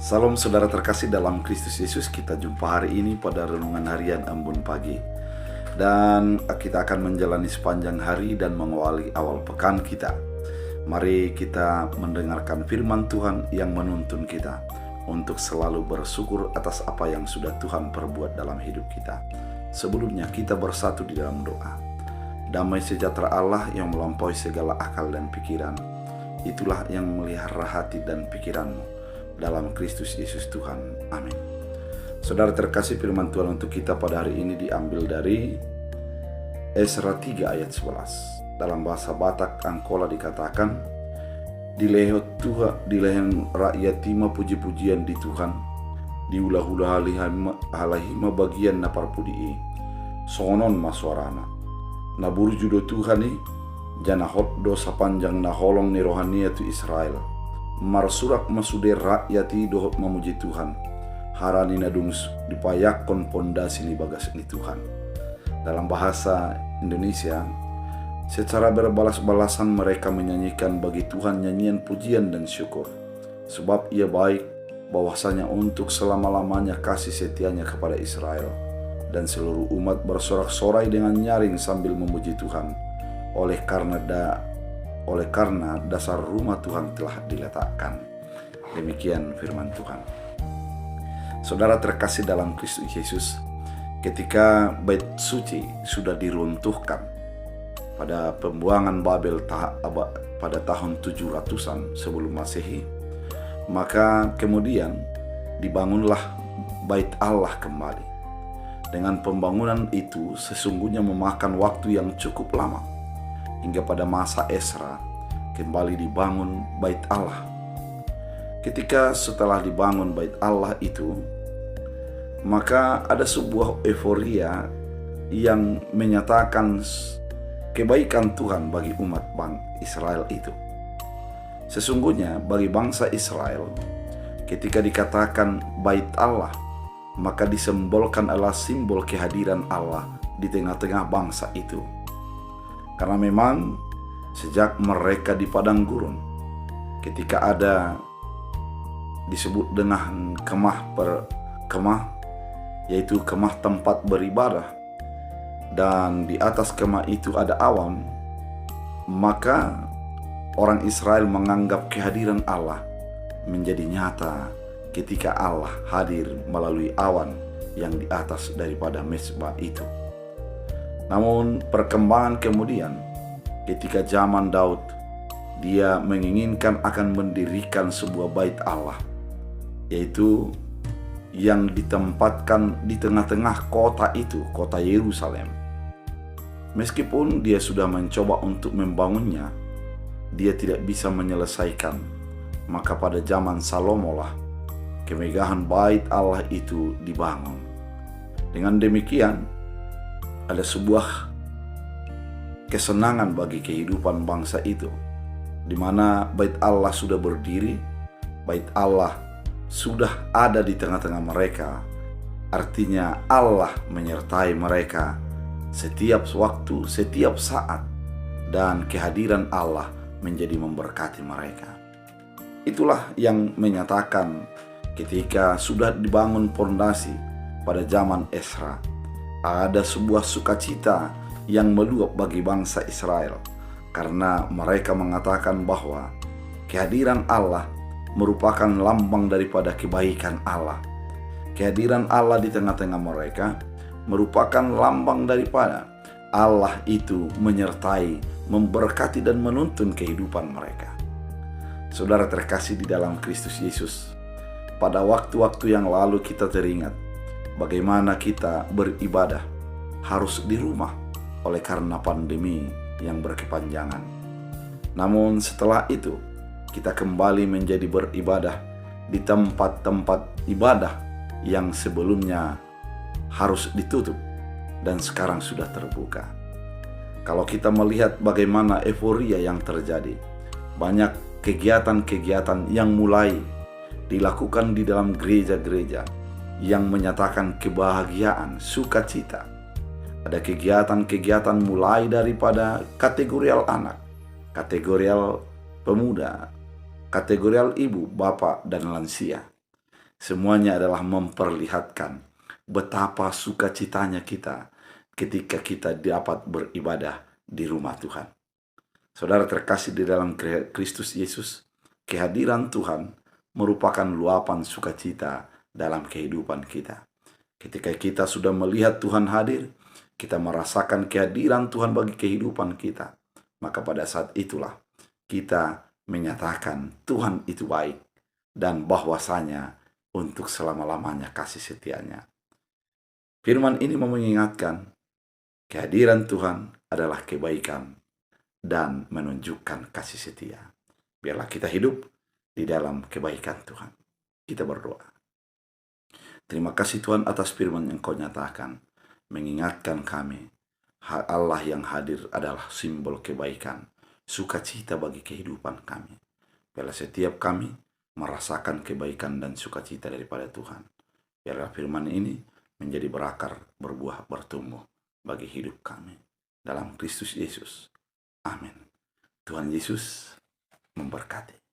Salam saudara terkasih dalam Kristus Yesus. Kita jumpa hari ini pada renungan harian Embun Pagi. Dan kita akan menjalani sepanjang hari dan mengawali awal pekan kita. Mari kita mendengarkan firman Tuhan yang menuntun kita untuk selalu bersyukur atas apa yang sudah Tuhan perbuat dalam hidup kita. Sebelumnya kita bersatu di dalam doa. Damai sejahtera Allah yang melampaui segala akal dan pikiran, itulah yang memelihara hati dan pikiranmu dalam Kristus Yesus Tuhan. Amin. Saudara terkasih, firman Tuhan untuk kita pada hari ini diambil dari Esra 3 ayat 11. Dalam bahasa Batak Angkola dikatakan, di lehen rakyat tima puji-pujian di Tuhan, di ulah-ulah halahima bagian na parpudii, sonon masuarana. Naburu judo Tuhani, jana hotdo sapanjang na holong ni rohania tu Israel. Marsurak masuder rakyati dohot memuji Tuhan. Harani nadungs dipayakon pondasi ni bagas ni Tuhan. Dalam bahasa Indonesia, secara berbalas-balasan mereka menyanyikan bagi Tuhan nyanyian pujian dan syukur. Sebab ia baik, bahwasanya untuk selama-lamanya kasih setianya kepada Israel. Dan seluruh umat bersorak-sorai dengan nyaring sambil memuji Tuhan. Oleh karena dasar rumah Tuhan telah diletakkan. Demikian firman Tuhan. Saudara terkasih dalam Kristus Yesus, ketika bait suci sudah diruntuhkan pada pembuangan Babel pada tahun 700-an sebelum Masehi, maka kemudian dibangunlah bait Allah kembali. Dengan pembangunan itu sesungguhnya memakan waktu yang cukup lama, hingga pada masa Esra kembali dibangun bait Allah. Ketika setelah dibangun bait Allah itu, maka ada sebuah euforia yang menyatakan kebaikan Tuhan bagi umat Israel itu. Sesungguhnya bagi bangsa Israel, ketika dikatakan bait Allah, maka disimbolkan adalah simbol kehadiran Allah di tengah-tengah bangsa itu. Karena memang sejak mereka di padang gurun, ketika ada disebut dengan kemah, yaitu kemah tempat beribadah, dan di atas kemah itu ada awan, maka orang Israel menganggap kehadiran Allah menjadi nyata ketika Allah hadir melalui awan yang di atas daripada mezbah itu. Namun perkembangan kemudian, ketika zaman Daud, dia menginginkan akan mendirikan sebuah bait Allah, yaitu yang ditempatkan di tengah-tengah kota itu, kota Yerusalem. Meskipun dia sudah mencoba untuk membangunnya, dia tidak bisa menyelesaikan. Maka pada zaman Salomo lah kemegahan bait Allah itu dibangun. Dengan demikian, ada sebuah kesenangan bagi kehidupan bangsa itu, di mana bait Allah sudah berdiri, bait Allah sudah ada di tengah-tengah mereka. Artinya Allah menyertai mereka setiap waktu, setiap saat, dan kehadiran Allah menjadi memberkati mereka. Itulah yang menyatakan ketika sudah dibangun pondasi pada zaman Esra, ada sebuah sukacita yang meluap bagi bangsa Israel, karena mereka mengatakan bahwa kehadiran Allah merupakan lambang daripada kebaikan Allah. Kehadiran Allah di tengah-tengah mereka merupakan lambang daripada Allah itu menyertai, memberkati dan menuntun kehidupan mereka. Saudara terkasih di dalam Kristus Yesus, pada waktu-waktu yang lalu kita teringat bagaimana kita beribadah harus di rumah oleh karena pandemi yang berkepanjangan. Namun setelah itu kita kembali menjadi beribadah di tempat-tempat ibadah yang sebelumnya harus ditutup dan sekarang sudah terbuka. Kalau kita melihat bagaimana euforia yang terjadi, banyak kegiatan-kegiatan yang mulai dilakukan di dalam gereja-gereja yang menyatakan kebahagiaan, sukacita. Ada kegiatan-kegiatan mulai daripada kategorial anak, kategorial pemuda, kategorial ibu, bapak, dan lansia. Semuanya adalah memperlihatkan betapa sukacitanya kita ketika kita dapat beribadah di rumah Tuhan. Saudara terkasih di dalam Kristus Yesus, kehadiran Tuhan merupakan luapan sukacita dalam kehidupan kita. Ketika kita sudah melihat Tuhan hadir, kita merasakan kehadiran Tuhan bagi kehidupan kita, maka pada saat itulah kita menyatakan Tuhan itu baik dan bahwasanya untuk selama-lamanya kasih setianya. Firman ini mengingatkan kehadiran Tuhan adalah kebaikan dan menunjukkan kasih setia. Biarlah kita hidup di dalam kebaikan Tuhan. Kita berdoa. Terima kasih Tuhan atas firman yang Kau nyatakan, mengingatkan kami, Allah yang hadir adalah simbol kebaikan, sukacita bagi kehidupan kami. Biarlah setiap kami merasakan kebaikan dan sukacita daripada Tuhan. Biarlah firman ini menjadi berakar, berbuah, bertumbuh bagi hidup kami. Dalam Kristus Yesus. Amin. Tuhan Yesus memberkati.